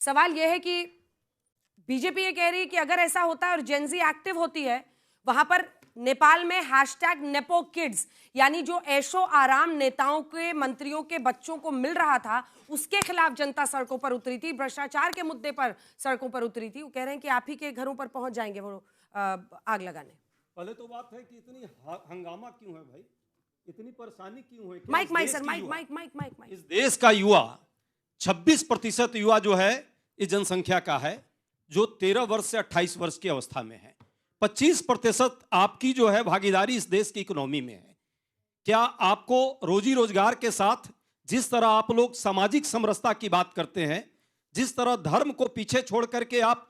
सवाल यह है कि बीजेपी ये कह रही है कि अगर ऐसा होता है और जेनजी एक्टिव होती है, वहां पर नेपाल में हैशटैग नेपो किड्स यानी जो ऐशो आराम नेताओं के मंत्रियों के बच्चों को मिल रहा था, उसके खिलाफ जनता सड़कों पर उतरी थी, भ्रष्टाचार के मुद्दे पर सड़कों पर उतरी थी। वो कह रहे हैं कि आप ही के घरों पर पहुंच जाएंगे वो आग लगाने। पहले तो बात है कि इतनी हंगामा क्यों है भाई, इतनी परेशानी क्यों है? Mic mic sir, mic mic mic mic mic. इस देश का युवा 26% युवा जो है इस जनसंख्या का है, जो 13 वर्ष से 28 वर्ष की अवस्था में है। 25% आपकी जो है भागीदारी इस देश की इकोनॉमी में है। क्या आपको रोजी रोजगार के साथ जिस तरह आप लोग सामाजिक समरसता की बात करते हैं, जिस तरह धर्म को पीछे छोड़ करके आप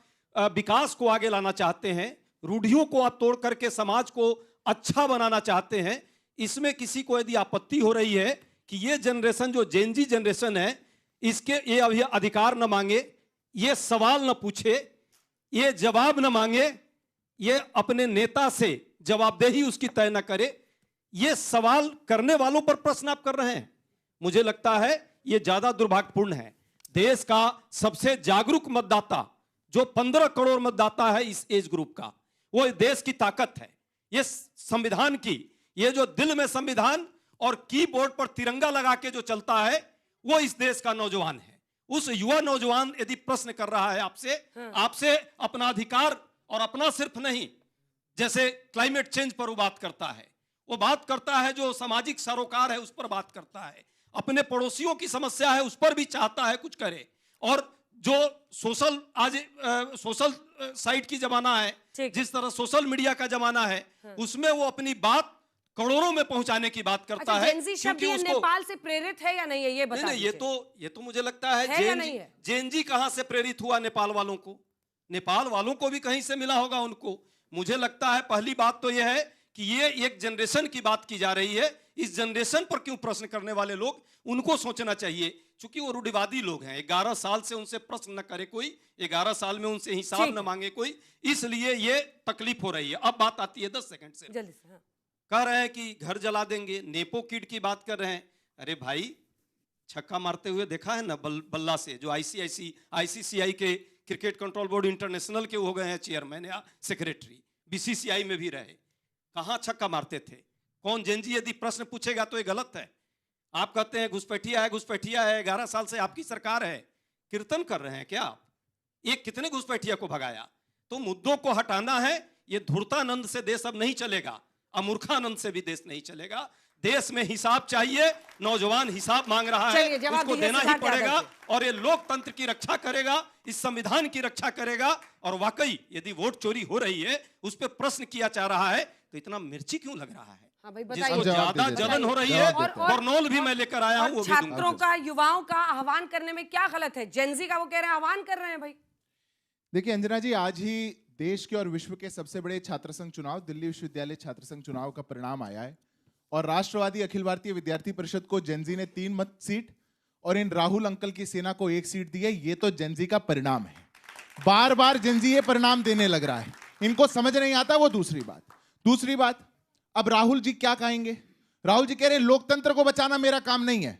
विकास को आगे लाना चाहते हैं, रूढ़ियों को आप तोड़ करके समाज को अच्छा बनाना चाहते हैं, इसमें किसी को यदि आपत्ति हो रही है कि ये जनरेशन जो जेनजी जनरेशन है, इसके ये अभी अधिकार न मांगे, ये सवाल न पूछे, ये जवाब न मांगे, ये अपने नेता से जवाबदेही उसकी तय न करे, ये सवाल करने वालों पर प्रश्न आप कर रहे हैं, मुझे लगता है ये ज्यादा दुर्भाग्यपूर्ण है। देश का सबसे जागरूक मतदाता जो 15 करोड़ मतदाता है इस एज ग्रुप का, वो देश की ताकत है। ये संविधान की, ये जो दिल में संविधान और कीबोर्ड पर तिरंगा लगा के जो चलता है, वो इस देश का नौजवान है। उस युवा नौजवान यदि प्रश्न कर रहा है आपसे अपना अधिकार, और अपना सिर्फ नहीं, जैसे क्लाइमेट चेंज पर वो बात करता है, वो बात करता है जो सामाजिक सरोकार है उस पर बात करता है, अपने पड़ोसियों की समस्या है उस पर भी चाहता है कुछ करे, और जो सोशल साइट की जमाना है, जिस तरह सोशल मीडिया का जमाना है, उसमें वो अपनी बात करोड़ों में पहुंचाने की बात करता है। जेनजी शब्द ये नेपाल से प्रेरित है या नहीं है, ये बता दीजिए। ये तो मुझे लगता है जेनजी कहां से प्रेरित हुआ नेपाल वालों को? नेपाल वालों को भी कहीं से मिला होगा उनको। मुझे लगता है पहली बात तो यह है कि ये एक जनरेशन की बात की जा रही है, इस जनरेशन पर क्यों प्रश्न करने वाले लोग, उनको सोचना चाहिए, क्योंकि वो रूढ़िवादी लोग हैं। 11 साल से उनसे प्रश्न न करे कोई, 11 साल में उनसे हिसाब न मांगे कोई, इसलिए ये तकलीफ हो रही है। अब बात आती है 10 सेकंड से, कह रहे हैं कि घर जला देंगे, नेपो किड की बात कर रहे हैं। अरे भाई, छक्का मारते हुए देखा है ना बल्ला से, जो आईसीसीआई के क्रिकेट कंट्रोल बोर्ड इंटरनेशनल के हो गए हैं चेयरमैन या सेक्रेटरी, बीसीसीआई में भी रहे, कहां छक्का मारते थे? कौन जेनजी यदि प्रश्न पूछेगा तो ये गलत है। आप कहते हैं घुसपैठिया है, 11 साल से आपकी सरकार है, कीर्तन कर रहे हैं क्या आप? ये कितने घुसपैठिया को भगाया? तो मुद्दों को हटाना है। ये धूर्तानंद से देश अब नहीं चलेगा, अमूर्खानंद से भी देश नहीं चलेगा। देश में हिसाब चाहिए, नौजवान हिसाब मांग रहा है, उसको देना ही पड़ेगा, और ये लोकतंत्र की रक्षा करेगा, इस संविधान की रक्षा करेगा। और वाकई यदि वोट चोरी हो रही है, उस पर प्रश्न किया जा रहा है, तो इतना मिर्ची क्यों लग रहा है? हाँ भाई, जिसको ज्यादा जलन हो रही है, बर्नौल भी मैं लेकर आया हूँ। छात्रों का, युवाओं का आह्वान करने में क्या गलत है? जेनजी का वो कह रहे हैं आह्वान कर रहे हैं भाई। देखिए अंजना जी, आज ही देश के और विश्व के सबसे बड़े छात्र संघ चुनाव, दिल्ली विश्वविद्यालय छात्र संघ चुनाव का परिणाम आया है, और राष्ट्रवादी अखिल भारतीय विद्यार्थी परिषद को जेनजी ने 3 मत सीट और इन राहुल अंकल की सेना को 1 सीट दी है। ये तो जेनजी का परिणाम है। बार बार जेनजी ये परिणाम देने लग रहा है, इनको समझ नहीं आता, वो दूसरी बात। अब राहुल जी क्या कहेंगे? राहुल जी कह रहे लोकतंत्र को बचाना मेरा काम नहीं है।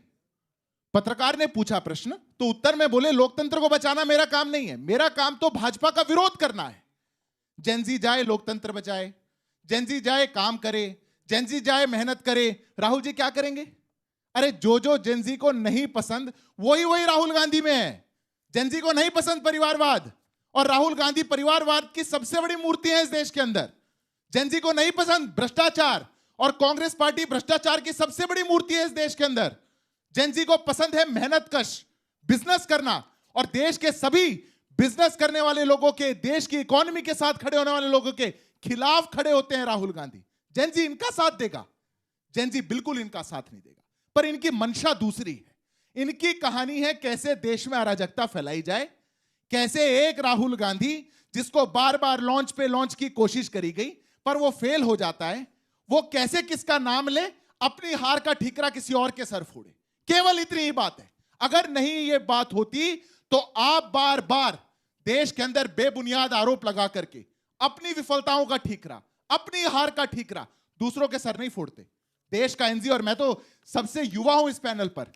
पत्रकार ने पूछा प्रश्न, तो उत्तर में बोले लोकतंत्र को बचाना मेरा काम नहीं है, मेरा काम तो भाजपा का विरोध करना है। जेनजी जाए लोकतंत्र बचाए, जेनजी जाए काम करे, जेनजी जाए मेहनत करे। राहुल जी क्या करेंगे? अरे जो जेनजी को नहीं पसंद वही राहुल गांधी में है। जेनजी को नहीं पसंद परिवारवाद, और राहुल गांधी परिवारवाद की सबसे बड़ी मूर्ति है इस देश के अंदर। जेनजी को नहीं पसंद भ्रष्टाचार, और कांग्रेस पार्टी भ्रष्टाचार की सबसे बड़ी मूर्ति है इस देश के अंदर। जेनजी को पसंद है मेहनतकश बिजनेस करना, और देश के सभी बिजनेस करने वाले लोगों के, देश की इकोनॉमी के साथ खड़े होने वाले लोगों के खिलाफ खड़े होते हैं राहुल गांधी। जेनजी इनका साथ देगा? जेनजी बिल्कुल इनका साथ नहीं देगा, पर इनकी मंशा दूसरी है। इनकी कहानी है कैसे देश में अराजकता फैलाई जाए, कैसे एक राहुल गांधी जिसको बार बार लॉन्च की कोशिश करी गई पर वो फेल हो जाता है, वो कैसे किसका नाम ले, अपनी हार का ठीकरा किसी और के सर फोड़े। केवल इतनी ही बात है। अगर नहीं ये बात होती तो आप बार बार देश के अंदर बेबुनियाद आरोप लगा करके अपनी विफलताओं का ठीकरा, अपनी हार का ठीकरा दूसरों के सर नहीं फोड़ते। देश का एनजी, और मैं तो सबसे युवा हूं इस पैनल पर,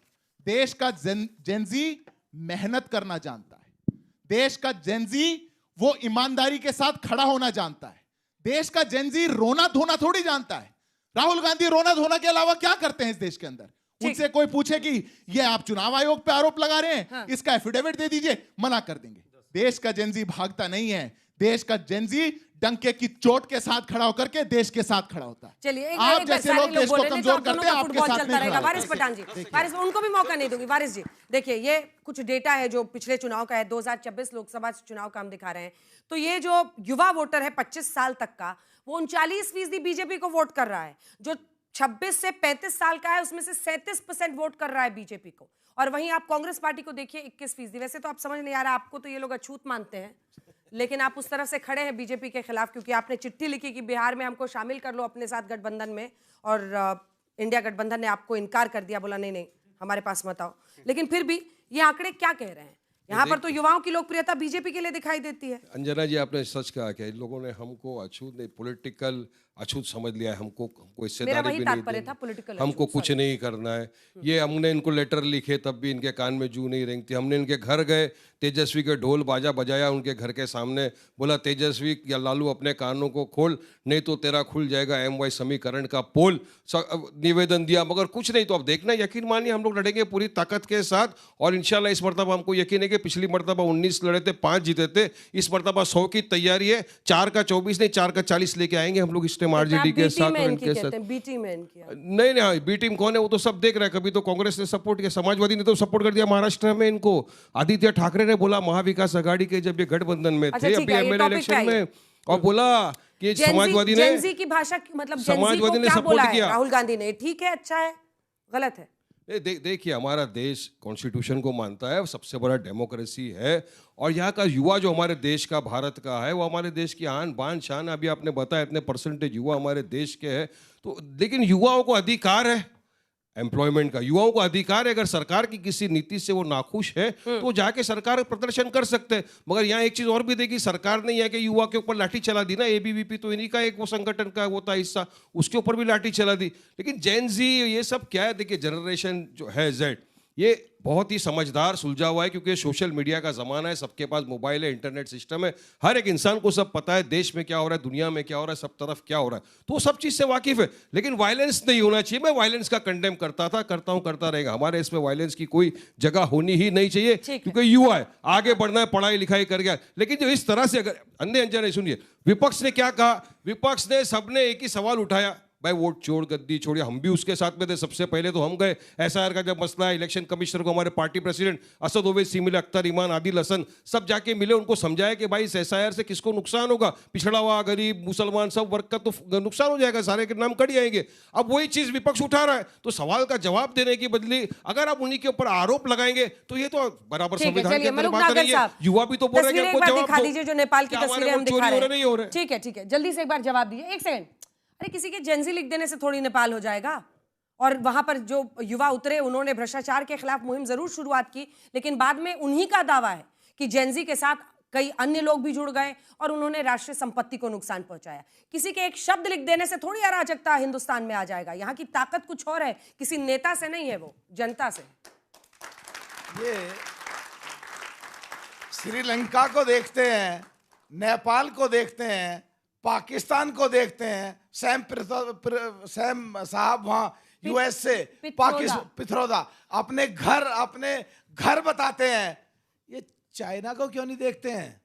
देश का जेनजी मेहनत करना जानता है, देश का जेनजी वो ईमानदारी के साथ खड़ा होना जानता है। देश का जेनजी रोना धोना थोड़ी जानता है। राहुल गांधी रोना धोना के अलावा क्या करते हैं इस देश के अंदर? उनसे कोई पूछे कि ये आप चुनाव आयोग पे आरोप लगा रहे हैं, हाँ। इसका एफिडेविट दे दीजिए, मना कर देंगे। देश का जेनजी भागता नहीं है। देश का जेनजी डंके की चोट के साथ खड़ा होकर के देश के साथ खड़ा होता है। चलिए, आप जैसे लोग देश को कमजोर करते हैं, आपके साथ चलता रहेगा। वारिस पठान जी, वारिस, उनको भी मौका नहीं दूंगी। वारिस जी, देखिए, ये कुछ डेटा है जो पिछले चुनाव का है, 2026 लोकसभा चुनाव का हम दिखा रहे हैं। तो ये जो युवा वोटर है 25 साल तक का, वो 39% बीजेपी को वोट कर रहा है। जो 26 से 35 साल का है, उसमें से 37% वोट कर रहा है बीजेपी को। और वहीं आप कांग्रेस पार्टी को देखिए 21%। वैसे तो आप समझ नहीं आ रहा, आपको तो ये लोग अछूत मानते हैं, लेकिन आप उस तरफ से खड़े हैं बीजेपी के खिलाफ, क्योंकि आपने चिट्ठी लिखी कि बिहार में हमको शामिल कर लो अपने साथ गठबंधन में, और इंडिया गठबंधन ने आपको इनकार कर दिया, बोला नहीं नहीं हमारे पास मत आओ। लेकिन फिर भी ये आंकड़े क्या कह रहे हैं? यहाँ पर तो युवाओं की लोकप्रियता बीजेपी के लिए दिखाई देती है। अंजना जी, आपने सच कहा कि इन लोगों ने हमको अछूत नहीं, पॉलिटिकल अछूत समझ लिया है। हमको कोई हिस्सेदारी भी नहीं देनी, हमको कुछ नहीं करना है। ये हमने इनको लेटर लिखे तब भी इनके कान में जू नहीं रेंगती। हमने इनके घर गए, तेजस्वी के ढोल बाजा बजाया उनके घर के सामने, बोला तेजस्वी या लालू अपने कानों को खोल, नहीं तो तेरा खुल जाएगा MY समीकरण का पोल। निवेदन दिया, मगर कुछ नहीं। तो अब देखना, यकीन मानिए हम लोग लड़ेंगे पूरी ताकत के साथ, और इंशाल्लाह इस मरतबा हमको यकीन है कि पिछली मरतबा 19 लड़े थे, 5 जीते थे। इस मरतबा 100 की तैयारी है। 4 का 24 नहीं, 4 का 40 लेके आएंगे हम लोग RJD के साथ और इनके साथ। बी टीम है इनकी। नहीं नहीं, बी टीम कौन है वो तो सब देख रहे हैं। कभी तो कांग्रेस ने सपोर्ट किया, समाजवादी ने तो सपोर्ट कर दिया महाराष्ट्र में इनको। आदित्य ठाकरे ने बोला महाविकास आघाड़ी के जब ये गठबंधन में थे अभी MLA इलेक्शन में, और बोला कि समाजवादी ने, जेनजी की भाषा मतलब समाजवादी ने सपोर्ट किया राहुल गांधी ने। ठीक है, अच्छा है, गलत है? देखिए, हमारा देश कॉन्स्टिट्यूशन को मानता है, सबसे बड़ा डेमोक्रेसी है, और यहाँ का युवा जो हमारे देश का, भारत का है, वो हमारे देश की आन बान शान। अभी आपने बताया इतने परसेंटेज युवा हमारे देश के हैं, तो लेकिन युवाओं को अधिकार है एम्प्लॉयमेंट का, युवाओं को अधिकार है। अगर सरकार की किसी नीति से वो नाखुश है तो जाके सरकार प्रदर्शन कर सकते हैं। मगर यहाँ एक चीज और भी देखी, सरकार ने यह कि युवा के ऊपर लाठी चला दी ना, ABVP तो इन्हीं का एक वो संगठन का वो था हिस्सा, उसके ऊपर भी लाठी चला दी। लेकिन जेन जी ये सब क्या है? देखिए, जनरेशन जो है Z, ये बहुत ही समझदार सुलझा हुआ है, क्योंकि सोशल मीडिया का ज़माना है, सबके पास मोबाइल है, इंटरनेट सिस्टम है, हर एक इंसान को सब पता है देश में क्या हो रहा है, दुनिया में क्या हो रहा है, सब तरफ क्या हो रहा है, तो वो सब चीज़ से वाकिफ है। लेकिन वायलेंस नहीं होना चाहिए। मैं वायलेंस का कंडेम करता था, करता हूँ, करता रहेगा। हमारे इसमें वायलेंस की कोई जगह होनी ही नहीं चाहिए, क्योंकि युवा है, आगे बढ़ना है, पढ़ाई लिखाई कर गया। लेकिन जो इस तरह से अगर अंधे अंजाने, सुनिए विपक्ष ने क्या कहा, विपक्ष ने सबने एक ही सवाल उठाया, भाई वोट छोड़, गद्दी छोड़िए। हम भी उसके साथ में थे। सबसे पहले तो हम गए, SIR का जब मसला है, इलेक्शन कमिश्नर को हमारे पार्टी प्रेसिडेंट असद ओवैसी मिले, अख्तर ईमान, आदिल हसन, सब जाके मिले, उनको समझाया कि भाई इस SIR से किसको नुकसान होगा, पिछड़ा हुआ, गरीब, मुसलमान, सब वर्ग का तो नुकसान हो जाएगा, सारे के नाम कट जाएंगे। अब वही चीज विपक्ष उठा रहा है, तो सवाल का जवाब देने की बदली अगर आप उन्हीं के ऊपर आरोप लगाएंगे तो ये तो बराबर संविधान के अंदर बात रही है। युवा भी तो बोल रहे हैं दिखा दीजिए जो नेपाल की तस्वीरें हम दिखा रहे हैं। ठीक है, जल्दी से एक बार जवाब दीजिए। एक सेकंड, अरे किसी के जेनजी लिख देने से थोड़ी नेपाल हो जाएगा। और वहां पर जो युवा उतरे, उन्होंने भ्रष्टाचार के खिलाफ मुहिम जरूर शुरुआत की, लेकिन बाद में उन्हीं का दावा है कि जेनजी के साथ कई अन्य लोग भी जुड़ गए और उन्होंने राष्ट्रीय संपत्ति को नुकसान पहुंचाया। किसी के एक शब्द लिख देने से थोड़ी अराजकता हिंदुस्तान में आ जाएगा। यहाँ की ताकत कुछ और है, किसी नेता से नहीं है, वो जनता से। ये श्रीलंका को देखते हैं, नेपाल को देखते हैं, पाकिस्तान को देखते हैं, सैम साहब वहां US से, पिथरोदा अपने घर बताते हैं। ये चाइना को क्यों नहीं देखते हैं,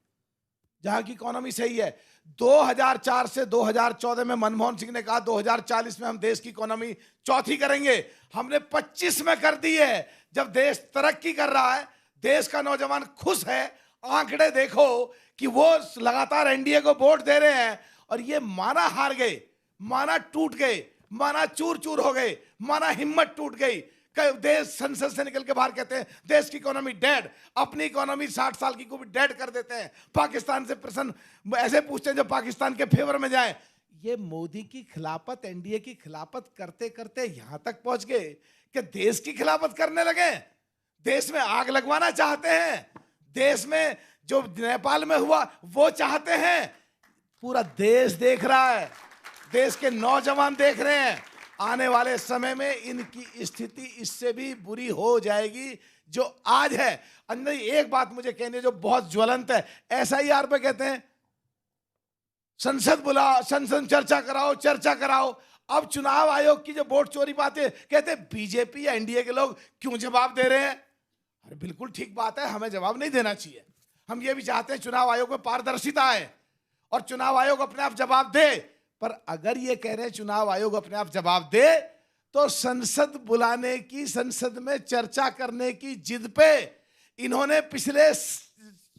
जहां की इकोनॉमी सही है? 2004 से 2014 में मनमोहन सिंह ने कहा 2040 में हम देश की इकोनॉमी चौथी करेंगे, हमने 25 में कर दी है। जब देश तरक्की कर रहा है, देश का नौजवान खुश है, आंकड़े देखो कि वो लगातार NDA को वोट दे रहे हैं, और ये माना हार गए, माना टूट गए, माना चूर चूर हो गए, माना हिम्मत टूट गई। देश संसद से निकल के बाहर कहते हैं देश की इकोनॉमी डेड, अपनी इकोनॉमी 60 साल की को भी डेड कर देते हैं। पाकिस्तान से प्रश्न ऐसे पूछते हैं जो पाकिस्तान के फेवर में जाए। ये मोदी की खिलाफत, NDA की खिलाफत करते करते यहां तक पहुंच गए कि देश की खिलाफत करने लगे, देश में आग लगवाना चाहते हैं, देश में जो नेपाल में हुआ वो चाहते हैं। पूरा देश देख रहा है, देश के नौजवान देख रहे हैं। आने वाले समय में इनकी स्थिति इससे भी बुरी हो जाएगी। जो आज है। अंदर एक बात मुझे कहनी है जो बहुत ज्वलंत है, SIR पे कहते हैं संसद बुलाओ, संसद चर्चा कराओ, चर्चा कराओ। अब चुनाव आयोग की जो वोट चोरी बातें कहते हैं बीजेपी या NDA के लोग क्यों जवाब दे रहे हैं। अरे बिल्कुल ठीक बात है, हमें जवाब नहीं देना चाहिए। हम ये भी चाहते हैं चुनाव आयोग में पारदर्शिता है और चुनाव आयोग अपने आप जवाब दे। पर अगर ये कह रहे हैं चुनाव आयोग अपने आप जवाब दे, तो संसद बुलाने की, संसद में चर्चा करने की जिद पे इन्होंने पिछले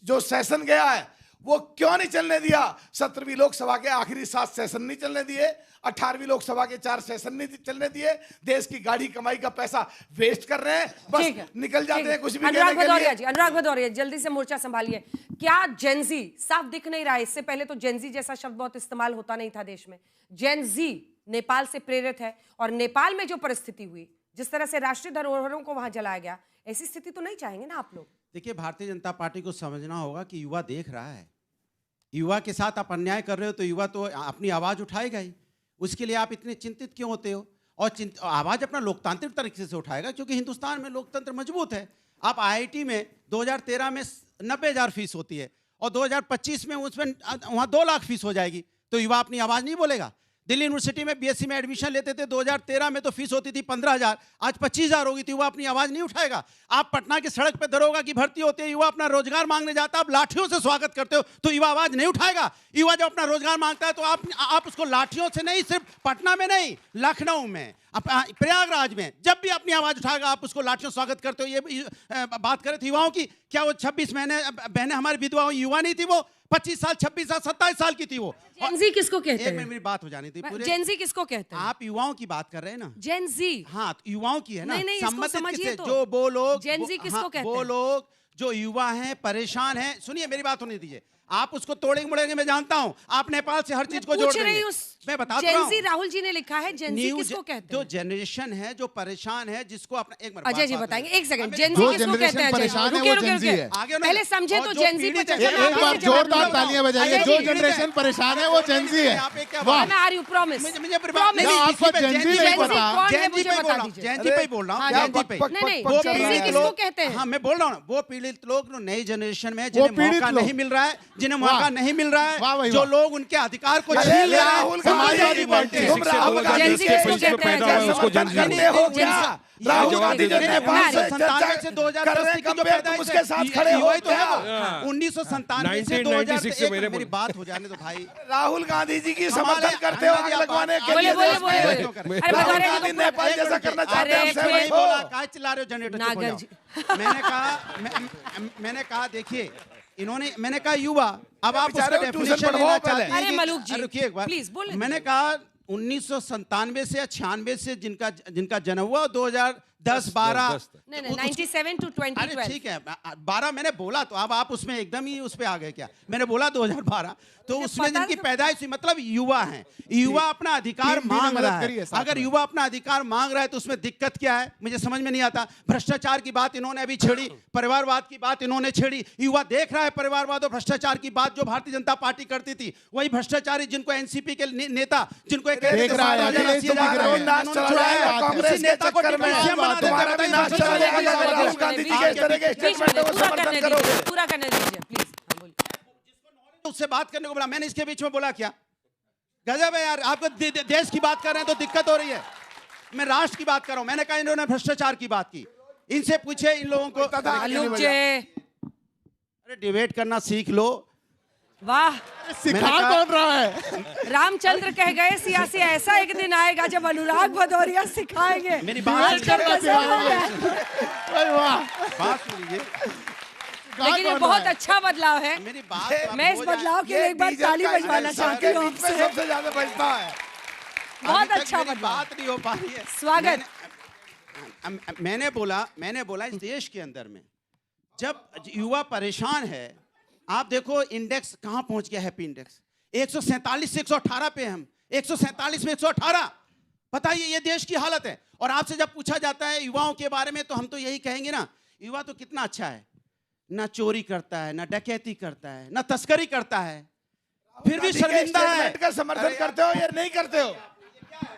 जो सेशन गया है वो क्यों नहीं चलने दिया। 17वीं लोकसभा के आखिरी 7 सेशन नहीं चलने दिए, 18वीं लोकसभा के 4 सेशन नहीं चलने दिए। देश की गाढ़ी कमाई का पैसा वेस्ट कर रहे हैं, बस निकल जाते हैं कुछ भी अनुराग भदौरिया जी, अनुराग भदौरिया जल्दी से मोर्चा संभालिए। क्या जेनजी, साफ दिख नहीं रहा है, इससे पहले तो जेनजी जैसा शब्द बहुत इस्तेमाल होता नहीं था देश में, जेनजी नेपाल से प्रेरित है और नेपाल में जो परिस्थिति हुई, जिस तरह से राष्ट्रीय धरोहरों को वहां जलाया गया, ऐसी स्थिति तो नहीं चाहेंगे ना आप लोग। देखिए, भारतीय जनता पार्टी को समझना होगा कि युवा देख रहा है। युवा के साथ आप अन्याय कर रहे हो तो युवा तो अपनी आवाज़ उठाएगा ही। उसके लिए आप इतने चिंतित क्यों होते हो? और आवाज़ अपना लोकतांत्रिक तरीके से उठाएगा, क्योंकि हिंदुस्तान में लोकतंत्र मजबूत है। आप IIT में 2013 में 90,000 फीस होती है और 2025 में उसमें वहाँ 2 लाख फीस हो जाएगी, तो युवा अपनी आवाज़ नहीं बोलेगा। दिल्ली यूनिवर्सिटी में BSc में एडमिशन लेते थे 2013 में, तो फीस होती थी 15,000, आज 25,000 होगी, तो युवा अपनी आवाज़ नहीं उठाएगा। आप पटना की सड़क पे दरोगा की भर्ती होती है, युवा अपना रोजगार मांगने जाता है, आप लाठियों से स्वागत करते हो तो युवा आवाज़ नहीं उठाएगा। युवा जब अपना रोजगार मांगता है तो आप उसको लाठियों से नहीं, सिर्फ पटना में नहीं, लखनऊ में, प्रयागराज में जब भी अपनी आवाज़ उठाएगा आप उसको लाठियों स्वागत करते हो। ये बात करें तो युवाओं की, क्या वो 26 बहनें हमारी विधवा युवा नहीं थी? वो 25 साल, 26 साल, 27 साल की थी वो। जेनजी किसको कहते हैं? एक मिनट मेरी बात हो जानी थी पूरे। जेनजी किसको कहते हैं? आप युवाओं की बात कर रहे हैं ना? जेनजी, हाँ, तो युवाओं की है ना। नहीं, इसको समझिए तो। जो वो लोग, जेनजी किसको कहते हैं? वो लोग जो युवा हैं, परेशान हैं। सुनिए मेरी बात होने दीजिए। आप उसको तोड़ेंगे मुड़ेंगे मैं जानता हूं, आप नेपाल से हर चीज को जोड़ रहे हैं। मैं बता रहा हूं, राहुल जी ने लिखा है जेनजी किसको कहते हैं? जो जनरेशन है, जो परेशान है, जिसको अपना एक मिनट अजय जी बताएंगे, एक सेकंड, जेनजी किसको कहते हैं? रुकिए, पहले समझे तो जेनजी पे चर्चा। एक बार जोरदार तालियां बजाइए। जो जनरेशन परेशान है वो जेनजी है। Are you promise? आपको जेनजी नहीं पता? जेनजी पे बोल रहा हूँ, जेनजी पे। नहीं, जेनजी किसको कहते हैं? हाँ, मैं बोल रहा हूँ, वो पीड़ित लोग नई जनरेशन में जिन्हें मौका नहीं मिल रहा है, जिन्हें मौका नहीं मिल रहा है, जो लोग उनके अधिकार को छीन रहे हैं। समाजवादी पार्टी जेनजी किसको कहते हैं? उसको जेनजी हो गया। राहुल गांधी जो नेपाल से चर्चा से 2010 की जो पैदा उसके साथ खड़े हो तो है वो 1997 से 1996 से 2001। मेरी बात हो जाने दो भाई। राहुल गांधी जी की समर्थन करते हो आग लगवाने के बोले लिए। राहुल गांधी नेपाल जैसा करना चाहते हैं। अरे काय चिल्ला रहे हो जनरेटर? नागर जी, मैंने कहा देखिए, इन्होंने, मैंने कहा युवा, अब आप उसका बेचारे ट्यूशन डेफिनेशन पढ़वाओ लेना पहले। चाहते हैं। अरे मलूक जी, रुकिए एक बार, प्लीज बोले। मैंने कहा 1997 से या 96 से जिनका जन्म हुआ, 2010-12 नहीं 97 to 2012। अरे ठीक है, 12 मैंने बोला, तो अब आप उसमें एकदम ही उस पे आ गए क्या? मैंने बोला 2012, तो उसमें जिनकी पैदाइश हुई, मतलब युवा हैं, युवा अपना अधिकार मांग रहा है। अगर युवा अपना अधिकार मांग रहा है तो उसमें दिक्कत क्या है, मुझे समझ में नहीं आता। भ्रष्टाचार की बात इन्होंने अभी छेड़ी, परिवारवाद की बात इन्होंने छेड़ी। युवा देख रहा है परिवारवाद और भ्रष्टाचार की बात जो भारतीय जनता पार्टी करती थी, वही भ्रष्टाचारी जिनको NCP के नेता, जिनको देख रहा है नेता को राहुल गांधी जी के इस तरह के स्टेटमेंट को समर्थन करोगे? पूरा करने दीजिए प्लीज। उससे बात करने को बोला, मैंने इसके बीच में बोला क्या? गजब है यार, आपको देश की बात कर रहे हैं तो दिक्कत हो रही है। मैं राष्ट्र की बात कर रहा हूं। मैंने कहा इन्होंने भ्रष्टाचार की बात की, इनसे पूछे इन लोगों को। अरे डिबेट करना सीख लो। वाह, सिखा कौन रहा है? रामचंद्र कह गए सियासी ऐसा एक दिन आएगा जब अनुराग भदौरिया सिखाएंगे। मेरी बात वाह, सुन लीजिए, लेकिन ये बहुत अच्छा बदलाव है। मेरी बात, मैं इस बदलाव के लिए एक बार ताली बजवाना चाहती हूँ आपसे। सबसे ज्यादा बचता है। बहुत अच्छा बदलाव, बात नहीं हो पा रही है। स्वागत। मैंने बोला इस देश के अंदर में जब युवा परेशान है, आप देखो इंडेक्स कहां पहुंच गया, हैप्पी इंडेक्स 147 से 118 पे हम, 147 में 118। बताइए, ये देश की हालत है। और आपसे जब पूछा जाता है युवाओं के बारे में, तो हम तो यही कहेंगे ना, युवा तो कितना अच्छा है, ना चोरी करता है, ना डकैती करता है, ना तस्करी करता है, फिर भी शर्मिंदा है। समर्थन करते हो या नहीं करते हो?